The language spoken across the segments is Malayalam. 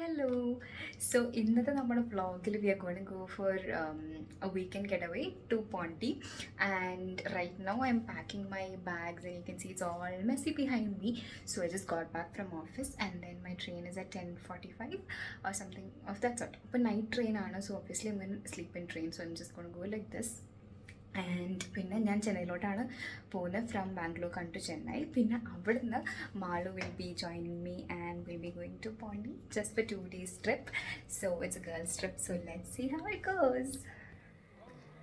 Hello. So ഇന്നത്തെ നമ്മുടെ വ്ളോഗിൽ we are going to go for a weekend getaway to Ponty, and right now I'm packing my bags and you can see it's all messy behind me. So I just got back from office and then my train is at 10:45 or something of that sort. But night train ആണ്, so obviously I'm going to sleep in train, so I'm just going to go like this. And പിന്നെ ഞാൻ ചെന്നൈയിലോട്ടാണ് പോകുന്നത്, ഫ്രം ബാംഗ്ലൂർ കൺ ടു ചെന്നൈ. പിന്നെ അവിടുന്ന് Malu will be joining me and will be going to Pondy just for 2 days trip. So it's a girls trip, so let's see how it goes.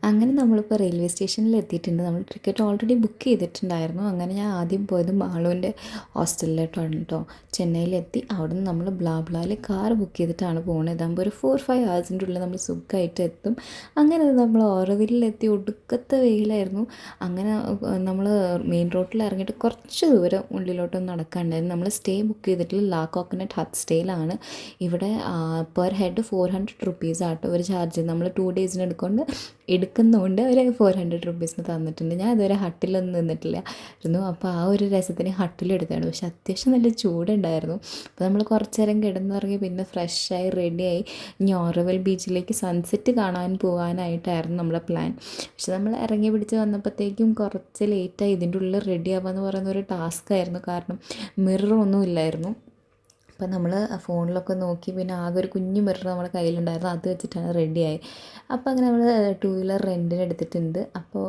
അങ്ങനെ നമ്മളിപ്പോൾ റെയിൽവേ സ്റ്റേഷനിൽ എത്തിയിട്ടുണ്ട്. നമ്മൾ ടിക്കറ്റ് ഓൾറെഡി ബുക്ക് ചെയ്തിട്ടുണ്ടായിരുന്നു. അങ്ങനെ ഞാൻ ആദ്യം പോയത് മാളുവിൻ്റെ ഹോസ്റ്റലിലോട്ടാണ് കേട്ടോ. ചെന്നൈയിലെത്തി അവിടുന്ന് നമ്മൾ ബ്ലാബ്ലായിൽ കാർ ബുക്ക് ചെയ്തിട്ടാണ് പോകുന്നത്. ഇതാകുമ്പോൾ ഒരു 4-5 ഹവേഴ്സിൻ്റെ ഉള്ളിൽ നമ്മൾ സുഖമായിട്ട് എത്തും. അങ്ങനെ നമ്മൾ ഓറോവില്ലെത്തി, ഒടുക്കത്തെ വെയിലായിരുന്നു. അങ്ങനെ നമ്മൾ മെയിൻ റോഡിൽ ഇറങ്ങിയിട്ട് കുറച്ച് ദൂരം ഉള്ളിലോട്ടൊന്ന് നടക്കാനുണ്ടായിരുന്നു. നമ്മൾ സ്റ്റേ ബുക്ക് ചെയ്തിട്ടുള്ള ലാ കോക്കനട്ട് ഹട്ട് സ്റ്റേയിലാണ്. ഇവിടെ പെർ ഹെഡ് 400 റുപ്പീസാട്ടോ ഒരു ചാർജ്. നമ്മൾ 2 ഡേയ്സിന് എടുക്കുന്നതുകൊണ്ട് ഒരു 400 റുപ്പീസിന് തന്നിട്ടുണ്ട്. ഞാൻ ഇതുവരെ ഹട്ടിലൊന്നും നിന്നിട്ടില്ല ഇരുന്നു. അപ്പോൾ ആ ഒരു രസത്തിന് ഹട്ടിലെടുത്താണ്. പക്ഷെ അത്യാവശ്യം നല്ല ചൂടുണ്ടായിരുന്നു. അപ്പോൾ നമ്മൾ കുറച്ച് നേരം കിടന്നിറങ്ങി പിന്നെ ഫ്രഷായി റെഡിയായി ഇനി ഓറോവിൽ ബീച്ചിലേക്ക് സൺസെറ്റ് കാണാൻ പോകാനായിട്ടായിരുന്നു നമ്മുടെ പ്ലാൻ. പക്ഷെ നമ്മൾ ഇറങ്ങി പിടിച്ച് വന്നപ്പോഴത്തേക്കും കുറച്ച് ലേറ്റായി. ഇതിൻ്റെ ഉള്ളിൽ റെഡി ആവാന്ന് പറയുന്ന ഒരു ടാസ്ക് ആയിരുന്നു. കാരണം മിററൊന്നും ഇല്ലായിരുന്നു. അപ്പം നമ്മൾ ഫോണിലൊക്കെ നോക്കി, പിന്നെ ആകെ ഒരു കുഞ്ഞു മിറർ നമ്മുടെ കയ്യിലുണ്ടായിരുന്നു, അത് വെച്ചിട്ടാണ് റെഡിയായി. അപ്പോൾ അങ്ങനെ നമ്മൾ 2 വീലർ റെൻറ്റിന് എടുത്തിട്ടുണ്ട്. അപ്പോൾ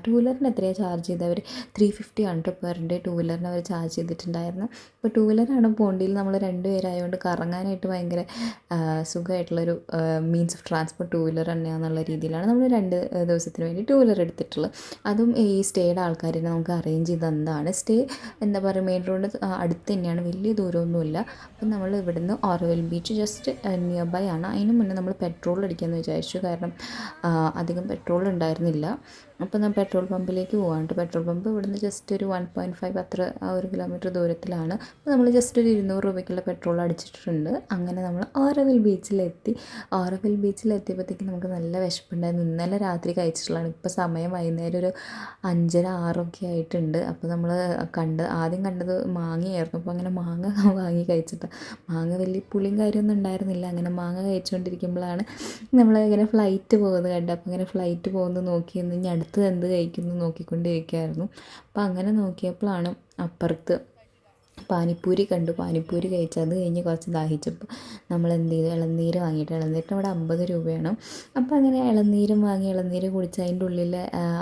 ടു വീലറിന് എത്രയാണ് ചാർജ് ചെയ്തത്? അവർ 350 ആണ് കേട്ടോ പെർ ഡേ 2 വീലറിന് അവർ ചാർജ് ചെയ്തിട്ടുണ്ടായിരുന്നു. അപ്പോൾ 2 വീലറാണ് പോണ്ടിയിൽ. നമ്മൾ 2 പേരായതുകൊണ്ട് കറങ്ങാനായിട്ട് ഭയങ്കര സുഖമായിട്ടുള്ളൊരു മീൻസ് ഓഫ് ട്രാൻസ്പോർട്ട് 2 വീലർ തന്നെയാണെന്നുള്ള രീതിയിലാണ് നമ്മൾ 2 ദിവസത്തിന് വേണ്ടി 2 വീലർ എടുത്തിട്ടുള്ളത്. അതും ഈ സ്റ്റേയുടെ ആൾക്കാരെ നമുക്ക് അറേഞ്ച് ചെയ്ത് തന്നതാണ്. സ്റ്റേ എന്താ പറയുക, മെയിൻ റോഡ് അടുത്ത് തന്നെയാണ്, വലിയ ദൂരമൊന്നും. അപ്പം നമ്മൾ ഇവിടുന്ന് Auroville beach just near by ആണ്. അതിന് മുന്നേ നമ്മൾ പെട്രോൾ അടിക്കാമെന്ന് വിചാരിച്ചു. കാരണം അധികം പെട്രോൾ ഉണ്ടായിരുന്നില്ല. അപ്പോൾ ഞാൻ പെട്രോൾ പമ്പിലേക്ക് പോകാണ്ട്. പെട്രോൾ പമ്പ് ഇവിടുന്ന് ജസ്റ്റ് ഒരു 1.5 അത്ര ആ 1 കിലോമീറ്റർ ദൂരത്തിലാണ്. അപ്പോൾ നമ്മൾ ജസ്റ്റ് ഒരു 200 രൂപയ്ക്കുള്ള പെട്രോൾ അടിച്ചിട്ടുണ്ട്. അങ്ങനെ നമ്മൾ ഓറോവിൽ ബീച്ചിലെത്തി. ഓറോവിൽ ബീച്ചിലെത്തിയപ്പോഴത്തേക്കും നമുക്ക് നല്ല വിശപ്പുണ്ടായിരുന്നു. ഇന്നലെ രാത്രി കഴിച്ചിട്ടുള്ളതാണ്. ഇപ്പോൾ സമയം വൈകുന്നേരം ഒരു 5:30-6 ഒക്കെ ആയിട്ടുണ്ട്. അപ്പോൾ നമ്മൾ ആദ്യം കണ്ടത് മാങ്ങയായിരുന്നു. അപ്പോൾ അങ്ങനെ മാങ്ങ വാങ്ങി കഴിച്ചിട്ട്, മാങ്ങ വലിയ പുളിയും കാര്യമൊന്നും ഉണ്ടായിരുന്നില്ല. അങ്ങനെ മാങ്ങ കഴിച്ചുകൊണ്ടിരിക്കുമ്പോഴാണ് നമ്മൾ ഇങ്ങനെ ഫ്ലൈറ്റ് പോകുന്നത് കണ്ടത്. അപ്പോൾ ഇങ്ങനെ ഫ്ലൈറ്റ് പോകുന്നത് നോക്കി നിന്ന് ഇനി അടുത്തത് എന്ത് കഴിക്കുന്നു നോക്കിക്കൊണ്ടിരിക്കുകയായിരുന്നു. അപ്പോൾ അങ്ങനെ നോക്കിയപ്പോഴാണ് അപ്പുറത്ത് പാനിപ്പൂരി കണ്ടു. പാനിപ്പൂരി കഴിച്ചു. അത് കഴിഞ്ഞ് കുറച്ച് ദാഹിച്ചപ്പോൾ നമ്മൾ എന്ത് ചെയ്തു, ഇളനീര് വാങ്ങിയിട്ട്, ഇളനീരിന് ഇവിടെ 50 രൂപയാണ്. അപ്പോൾ അങ്ങനെ ഇളനീരും വാങ്ങി, ഇളനീര് കുടിച്ച് അതിൻ്റെ ഉള്ളിൽ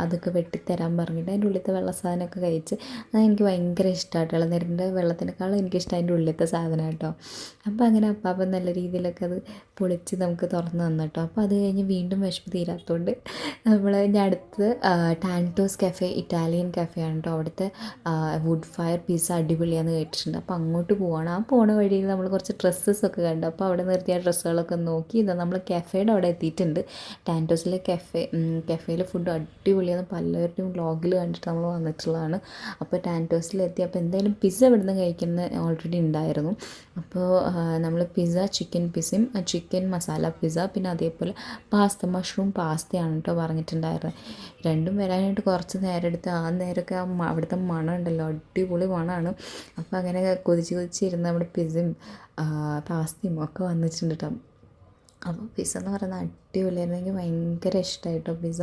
അതൊക്കെ വെട്ടിത്തരാൻ പറഞ്ഞിട്ട് അതിൻ്റെ ഉള്ളിലത്തെ വെള്ള സാധനമൊക്കെ കഴിച്ച്. അതെനിക്ക് ഭയങ്കര ഇഷ്ടമാട്ടോ. ഇളനീരിൻ്റെ വെള്ളത്തിനേക്കാളും എനിക്കിഷ്ടം അതിൻ്റെ ഉള്ളിലത്തെ സാധനം കേട്ടോ. അപ്പോൾ അങ്ങനെ അപ്പാപ്പം നല്ല രീതിയിലൊക്കെ അത് പൊളിച്ച് നമുക്ക് തുറന്ന് തന്നു കേട്ടോ. അപ്പോൾ അത് കഴിഞ്ഞ് വീണ്ടും വിശപ്പ് തീരാത്തതുകൊണ്ട് നമ്മൾ ഇനി അടുത്ത് ടാൻറ്റോസ് കഫേ, ഇറ്റാലിയൻ കഫേ ആണ് കേട്ടോ. അവിടുത്തെ വുഡ് ഫയർ പിസ്സ അടിപൊളിയാണെന്ന് കേട്ടിട്ടുണ്ട്. അപ്പോൾ അങ്ങോട്ട് പോവാണ്. ആ പോണ വഴിയിൽ നമ്മൾ കുറച്ച് ഡ്രസ്സസൊക്കെ കണ്ടു. അപ്പോൾ അവിടെ നിർത്തിയ ഡ്രസ്സുകളൊക്കെ നോക്കി ഇതാ നമ്മൾ കഫേയുടെ അവിടെ എത്തിയിട്ടുണ്ട്. ടാൻറ്റോസിലെ കഫേയിൽ ഫുഡ് അടിപൊളിയാണ്. പലരുടെയും വ്ളോഗിൽ കണ്ടിട്ട് നമ്മൾ വന്നിട്ടുള്ളതാണ്. അപ്പോൾ ടാൻറ്റോസിലെത്തി. അപ്പോൾ എന്തായാലും പിസ്സ ഇവിടുന്ന് കഴിക്കുന്നത് ഓൾറെഡി ഉണ്ടായിരുന്നു. അപ്പോൾ നമ്മൾ പിസ്സ, ചിക്കൻ പിസ്സയും ചിക്കൻ മസാല പിസ്സ, പിന്നെ അതേപോലെ മഷ്റൂം പാസ്തയാണ് കേട്ടോ പറഞ്ഞിട്ടുണ്ടായിരുന്നത്. രണ്ടും വരാനായിട്ട് കുറച്ച് നേരം എടുത്ത്. ആ നേരമൊക്കെ അവിടുത്തെ മണം ഉണ്ടല്ലോ, അടിപൊളി മണമാണ്. അപ്പോൾ അങ്ങനെ കൊതിച്ചിരുന്ന് നമ്മുടെ പിസ്സയും പാസ്തയും ഒക്കെ വന്നിട്ടുണ്ട് കേട്ടോ. അപ്പോൾ പിസ്സ എന്ന് പറയുന്നത് അടിപൊളിയായിരുന്നു. എനിക്ക് ഭയങ്കര ഇഷ്ടമായിട്ടോ പിസ്സ.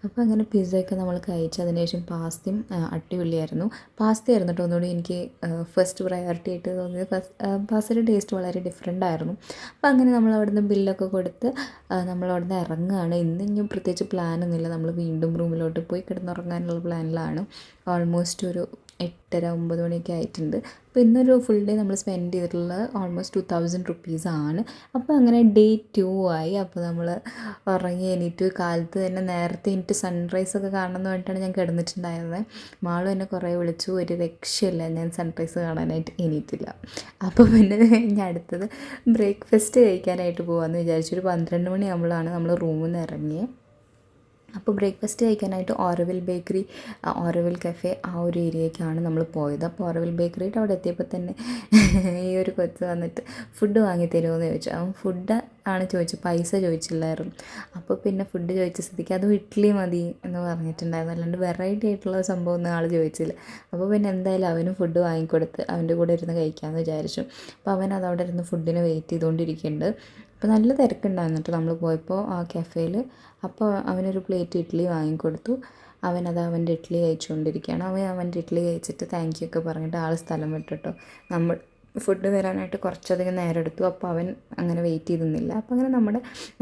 അപ്പോൾ അങ്ങനെ പിസ്സയൊക്കെ നമ്മൾ കഴിച്ച് അതിന് ശേഷം പാസ്തയും അടിപൊളിയായിരുന്നു. പാസ്തയായിരുന്നു കേട്ടോ ഒന്നുകൂടി എനിക്ക് ഫസ്റ്റ് പ്രയോറിറ്റി ആയിട്ട് തോന്നിയത്. പാസ്തയുടെ ടേസ്റ്റ് വളരെ ഡിഫറെൻ്റ് ആയിരുന്നു. അപ്പോൾ അങ്ങനെ നമ്മൾ അവിടുന്ന് ബില്ലൊക്കെ കൊടുത്ത് നമ്മൾ അവിടുന്ന് ഇറങ്ങുകയാണ്. ഇന്നും പ്രത്യേകിച്ച് പ്ലാനൊന്നുമില്ല. നമ്മൾ വീണ്ടും റൂമിലോട്ട് പോയി കിടന്നുറങ്ങാനുള്ള പ്ലാനിലാണ്. ഓൾമോസ്റ്റ് ഒരു 8:30-9 മണിയൊക്കെ ആയിട്ടുണ്ട്. അപ്പോൾ ഇന്നൊരു ഫുൾ ഡേ നമ്മൾ സ്പെൻഡ് ചെയ്തിട്ടുള്ളത് ഓൾമോസ്റ്റ് 2000 റുപ്പീസാണ്. അപ്പോൾ അങ്ങനെ ഡേ 2 ആയി. അപ്പോൾ നമ്മൾ ഉറങ്ങി എണീറ്റ് കാലത്ത് തന്നെ നേരത്തെ എനിക്ക് സൺറൈസൊക്കെ കാണണമെന്ന് പറഞ്ഞിട്ടാണ് ഞാൻ കിടന്നിട്ടുണ്ടായിരുന്നത്. മാളും എന്നെ കുറേ വിളിച്ചു, ഒരു രക്ഷയില്ല, ഞാൻ സൺറൈസ് കാണാനായിട്ട് എണീറ്റില്ല. അപ്പോൾ പിന്നെ കഴിഞ്ഞ് അടുത്തത് ബ്രേക്ക്ഫാസ്റ്റ് കഴിക്കാനായിട്ട് പോകാമെന്ന് വിചാരിച്ചു. ഒരു 12 മണിയാകുമ്പോഴാണ് നമ്മൾ റൂമിൽ നിന്ന് ഇറങ്ങിയത്. അപ്പോൾ ബ്രേക്ക്ഫാസ്റ്റ് കഴിക്കാനായിട്ട് ഓറോവിൽ ബേക്കറി, ഓറോവിൽ കഫേ ആ ഒരു ഏരിയയ്ക്കാണ് നമ്മൾ പോയത്. അപ്പോൾ ഓറോവിൽ ബേക്കറിയുടെ അവിടെ എത്തിയപ്പോൾ തന്നെ ഈ ഒരു കൊച്ച് വന്നിട്ട് ഫുഡ് വാങ്ങി തരുമോ എന്ന് ചോദിച്ചു. അവൻ ഫുഡ് ആണ് ചോദിച്ചത്, പൈസ ചോദിച്ചില്ലായിരുന്നു. അപ്പോൾ പിന്നെ ഫുഡ് ചോദിച്ച സ്ഥിതിക്ക് അതും ഇഡ്ഡലി മതി എന്ന് പറഞ്ഞിട്ടുണ്ടായിരുന്നു, അല്ലാണ്ട് വെറൈറ്റി ആയിട്ടുള്ള സംഭവം ഒന്നും ആൾ ചോദിച്ചില്ല. അപ്പോൾ പിന്നെ എന്തായാലും അവനും ഫുഡ് വാങ്ങിക്കൊടുത്ത് അവൻ്റെ കൂടെ ഇരുന്ന് കഴിക്കാമെന്ന് വിചാരിച്ചു. അപ്പോൾ അവൻ അതവിടെ ഇരുന്ന് ഫുഡിന് വെയിറ്റ് ചെയ്തുകൊണ്ടിരിക്കുന്നുണ്ട്. അപ്പോൾ നല്ല തിരക്കുണ്ടായിരുന്നു കേട്ടോ നമ്മൾ പോയപ്പോൾ ആ കഫേയിൽ. അപ്പോൾ അവനൊരു പ്ലേറ്റ് ഇഡ്ഡലി വാങ്ങിക്കൊടുത്തു. അവനത് അവൻ്റെ ഇഡ്ഡലി കഴിച്ചുകൊണ്ടിരിക്കുകയാണ്. അവൻ്റെ ഇഡ്ഡലി കഴിച്ചിട്ട് താങ്ക് യു ഒക്കെ പറഞ്ഞിട്ട് ആൾ സ്ഥലം വിട്ടിട്ടോ. നമ്മൾ ഫുഡ് വരാനായിട്ട് കുറച്ചധികം നേരം എടുത്തു. അപ്പോൾ അവൻ അങ്ങനെ വെയിറ്റ് ചെയ്ത് നിന്നില്ല. അപ്പോൾ അങ്ങനെ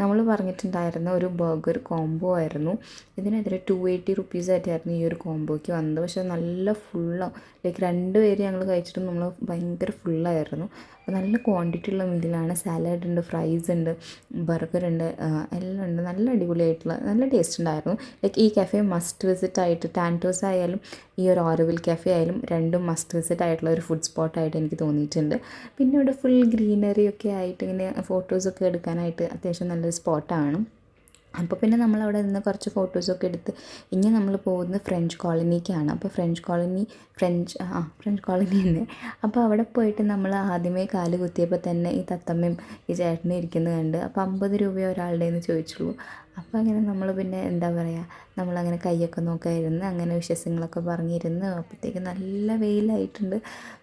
നമ്മൾ പറഞ്ഞിട്ടുണ്ടായിരുന്ന ഒരു ബർഗർ കോംബോ ആയിരുന്നു. ഇതിനെതിരെ 280 റുപ്പീസായിട്ടായിരുന്നു ഈ ഒരു കോംബോയ്ക്ക് വന്നത്. പക്ഷേ നല്ല ഫുള്ളാണ്. ലൈക്ക് 2 പേര് ഞങ്ങൾ കഴിച്ചിട്ടും നമ്മൾ ഭയങ്കര ഫുള്ളായിരുന്നു. അപ്പോൾ നല്ല ക്വാണ്ടിറ്റി ഉള്ള മീലാണ്. സാലഡ് ഉണ്ട്, ഫ്രൈസ് ഉണ്ട്, ബർഗർ ഉണ്ട്, എല്ലാം ഉണ്ട്. നല്ല അടിപൊളിയായിട്ടുള്ള നല്ല ടേസ്റ്റ് ഉണ്ടായിരുന്നു. ലൈക്ക് ഈ കഫേ മസ്റ്റ് വിസിറ്റ് ആയിട്ട്, ടാൻറ്റോസ് ആയാലും ഈ ഒരു ഓരോവിൽ കഫേ ആയാലും രണ്ടും മസ്റ്റ് വിസിറ്റ് ആയിട്ടുള്ള ഒരു ഫുഡ് സ്പോട്ടായിട്ട് എനിക്ക് തോന്നിയിട്ടുണ്ട്. പിന്നെ ഇവിടെ ഫുൾ ഗ്രീനറി ഒക്കെ ആയിട്ട് ഇങ്ങനെ ഫോട്ടോസൊക്കെ എടുക്കാനായിട്ട് അത്യാവശ്യം നല്ലൊരു സ്പോട്ടാണ്. അപ്പോൾ പിന്നെ നമ്മളവിടെ നിന്ന് കുറച്ച് ഫോട്ടോസൊക്കെ എടുത്ത് ഇനി നമ്മൾ പോകുന്നത് ഫ്രഞ്ച് കോളനിക്കാണ്. അപ്പോൾ ഫ്രഞ്ച് കോളനി തന്നെ. അപ്പോൾ അവിടെ പോയിട്ട് നമ്മൾ ആദ്യമേ കാല് കുത്തിയപ്പോൾ തന്നെ ഈ തത്തമ്മയും ഈ ചേട്ടനും ഇരിക്കുന്നത് കണ്ട്. അപ്പോൾ 50 രൂപയോ ഒരാളുടെ എന്ന് ചോദിച്ചുള്ളൂ. അപ്പോൾ അങ്ങനെ നമ്മൾ പിന്നെ എന്താ പറയുക, നമ്മളങ്ങനെ കൈയൊക്കെ നോക്കാതിരുന്ന് അങ്ങനെ വിശേഷങ്ങളൊക്കെ പറഞ്ഞിരുന്ന്. അപ്പോഴത്തേക്ക് നല്ല വെയിലായിട്ടുണ്ട്.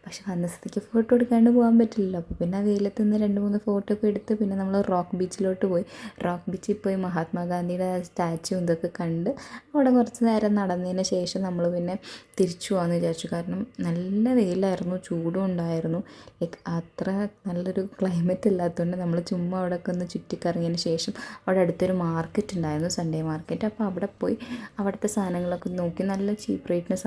പക്ഷെ വന്ന സ്ഥിതിക്ക് ഫോട്ടോ എടുക്കാണ്ട് പോകാൻ പറ്റില്ലല്ലോ. അപ്പോൾ പിന്നെ ആ വെയിലത്ത് നിന്ന് 2-3 ഫോട്ടോ ഒക്കെ എടുത്ത് പിന്നെ നമ്മൾ റോക്ക് ബീച്ചിലോട്ട് പോയി. റോക്ക് ബീച്ചിൽ പോയി മഹാത്മാഗാന്ധിയുടെ സ്റ്റാച്ചു ഇതൊക്കെ കണ്ട് അവിടെ കുറച്ച് നേരം നടന്നതിന് ശേഷം നമ്മൾ പിന്നെ തിരിച്ചു പോകാമെന്ന് വിചാരിച്ചു. കാരണം നല്ല വെയിലായിരുന്നു, ചൂടും ഉണ്ടായിരുന്നു. ലൈക്ക് അത്ര നല്ലൊരു ക്ലൈമറ്റ് ഇല്ലാത്തതുകൊണ്ട് നമ്മൾ ചുമ്മാ അവിടെയൊക്കെ ഒന്ന് ചുറ്റിക്കറങ്ങിയതിന് ശേഷം അവിടെ അടുത്തൊരു മാർക്കറ്റ് ഉണ്ടായിരുന്നു, സൺഡേ മാർക്കറ്റ്. അപ്പോൾ അവിടെ പോയി അവിടുത്തെ സാധനങ്ങളൊക്കെ നോക്കി. നല്ല ചീപ്പ് റേറ്റിന്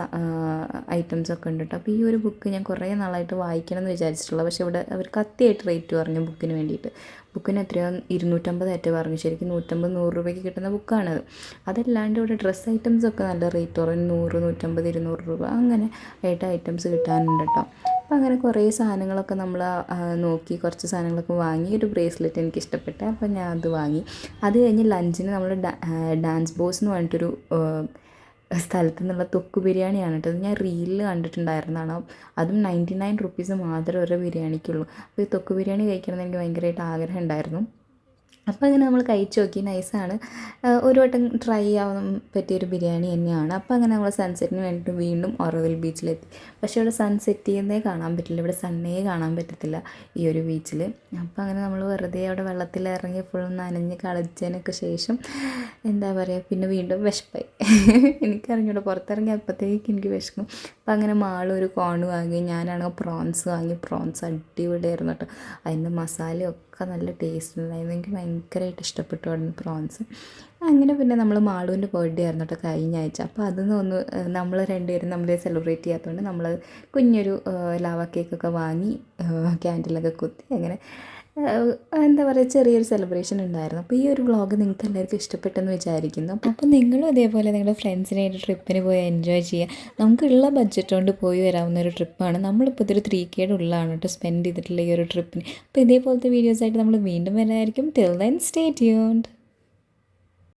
ഐറ്റംസൊക്കെ ഉണ്ട് കേട്ടോ. അപ്പോൾ ഈ ഒരു ബുക്ക് ഞാൻ കുറേ നാളായിട്ട് വായിക്കണം എന്ന് വിചാരിച്ചിട്ടുള്ളത്. പക്ഷേ ഇവിടെ അവർ കത്തിയായിട്ട് റേറ്റ് പറഞ്ഞു ബുക്കിന് വേണ്ടിയിട്ട്. ബുക്കിന് എത്രയോ 250 പറഞ്ഞു. ശരിക്കും 150-100 രൂപയ്ക്ക് കിട്ടുന്ന ബുക്കാണത്. അതല്ലാണ്ട് ഇവിടെ ഡ്രസ്സ് ഐറ്റംസൊക്കെ നല്ല റേറ്റ് കുറഞ്ഞ് 100, 150, 200 രൂപ അങ്ങനെ ആയിട്ട് ഐറ്റംസ് കിട്ടാനുണ്ട് കേട്ടോ. അപ്പോൾ അങ്ങനെ കുറേ സാധനങ്ങളൊക്കെ നമ്മൾ നോക്കി, കുറച്ച് സാധനങ്ങളൊക്കെ വാങ്ങി. ഒരു ബ്രേസ്ലെറ്റ് എനിക്ക് ഇഷ്ടപ്പെട്ടു, അപ്പോൾ ഞാൻ അത് വാങ്ങി. അത് കഴിഞ്ഞ് ലഞ്ചിന് നമ്മൾ ഡാൻസ് ബോസ് എന്ന് പറഞ്ഞിട്ടൊരു സ്ഥലത്തു നിന്നുള്ള തൊക്ക് ബിരിയാണിയാണ് കേട്ടോ. ഞാൻ റീലിൽ കണ്ടിട്ടുണ്ടായിരുന്നതാണ്. അതും 99 റുപ്പീസ് മാത്രമേ ഒരു ബിരിയാണിക്കുള്ളൂ. അപ്പോൾ ഈ തൊക്ക് ബിരിയാണി കഴിക്കണമെന്ന് എനിക്ക് ഭയങ്കരമായിട്ട് ആഗ്രഹം ഉണ്ടായിരുന്നു. അപ്പോൾ അങ്ങനെ നമ്മൾ കഴിച്ച് നോക്കി, നൈസാണ്. ഒരു വട്ടം ട്രൈ ചെയ്യാൻ പറ്റിയൊരു ബിരിയാണി തന്നെയാണ്. അപ്പോൾ അങ്ങനെ നമ്മൾ സൺസെറ്റിന് വേണ്ടിയിട്ട് വീണ്ടും ഓറോവിൽ ബീച്ചിലെത്തി. പക്ഷേ ഇവിടെ സൺസെറ്റ് ചെയ്യുന്നേ കാണാൻ പറ്റില്ല, ഇവിടെ സണ്ണേ കാണാൻ പറ്റത്തില്ല ഈ ഒരു ബീച്ചിൽ. അപ്പോൾ അങ്ങനെ നമ്മൾ വെറുതെ അവിടെ വെള്ളത്തിലിറങ്ങി ഫുൾ നനഞ്ഞ് കളിച്ചതിനൊക്കെ ശേഷം എന്താ പറയുക, പിന്നെ വീണ്ടും വിശപ്പായി. എനിക്കറിഞ്ഞൂടെ, പുറത്തിറങ്ങി അപ്പോഴത്തേക്ക് എനിക്ക് വിശക്കും. അപ്പോൾ അങ്ങനെ മാളൊരു കോൺ വാങ്ങി. ഞാനാണെങ്കിൽ പ്രോൺസ് വാങ്ങി. പ്രോൺസ് അടിപൊളിയായിരുന്നു കേട്ടോ. അതിൻ്റെ മസാലയൊക്കെ നല്ല ടേസ്റ്റ് ഉണ്ടായിരുന്നു. എനിക്ക് ഭയങ്കരമായിട്ട് ഇഷ്ടപ്പെട്ടു അവിടുന്ന് പ്രോൺസ്. അങ്ങനെ പിന്നെ നമ്മൾ മാളുവിൻ്റെ ബർത്ത്ഡേ ആയിരുന്നു കേട്ടോ കഴിഞ്ഞ ആഴ്ച. അപ്പോൾ അതൊന്നും ഒന്ന് നമ്മൾ രണ്ടുപേരും നമ്മൾ സെലിബ്രേറ്റ് ചെയ്യാത്തതുകൊണ്ട് നമ്മൾ കുഞ്ഞൊരു ലാവ കേക്കൊക്കെ വാങ്ങി ക്യാൻഡിലൊക്കെ കുത്തി അങ്ങനെ എന്താ പറയുക, ചെറിയൊരു സെലിബ്രേഷൻ ഉണ്ടായിരുന്നു. അപ്പോൾ ഈ ഒരു വ്ളോഗ് നിങ്ങൾക്ക് എല്ലാവർക്കും ഇഷ്ടപ്പെട്ടെന്ന് വിചാരിക്കുന്നു. അപ്പോൾ നിങ്ങളും അതേപോലെ നിങ്ങളുടെ ഫ്രണ്ട്സിനായിട്ട് ട്രിപ്പിന് പോയി എൻജോയ് ചെയ്യുക. നമുക്കുള്ള ബഡ്ജറ്റ് കൊണ്ട് പോയി വരാവുന്ന ഒരു ട്രിപ്പാണ്. നമ്മളിപ്പോൾ ഇതൊരു 3Kയുടെ ഉള്ളതാണ് കേട്ടോ സ്പെൻഡ് ചെയ്തിട്ടുള്ള ഈ ഒരു ട്രിപ്പിന്. അപ്പോൾ ഇതേപോലത്തെ വീഡിയോസായിട്ട് നമ്മൾ വീണ്ടും വരുന്നതായിരിക്കും. Till then stay tuned.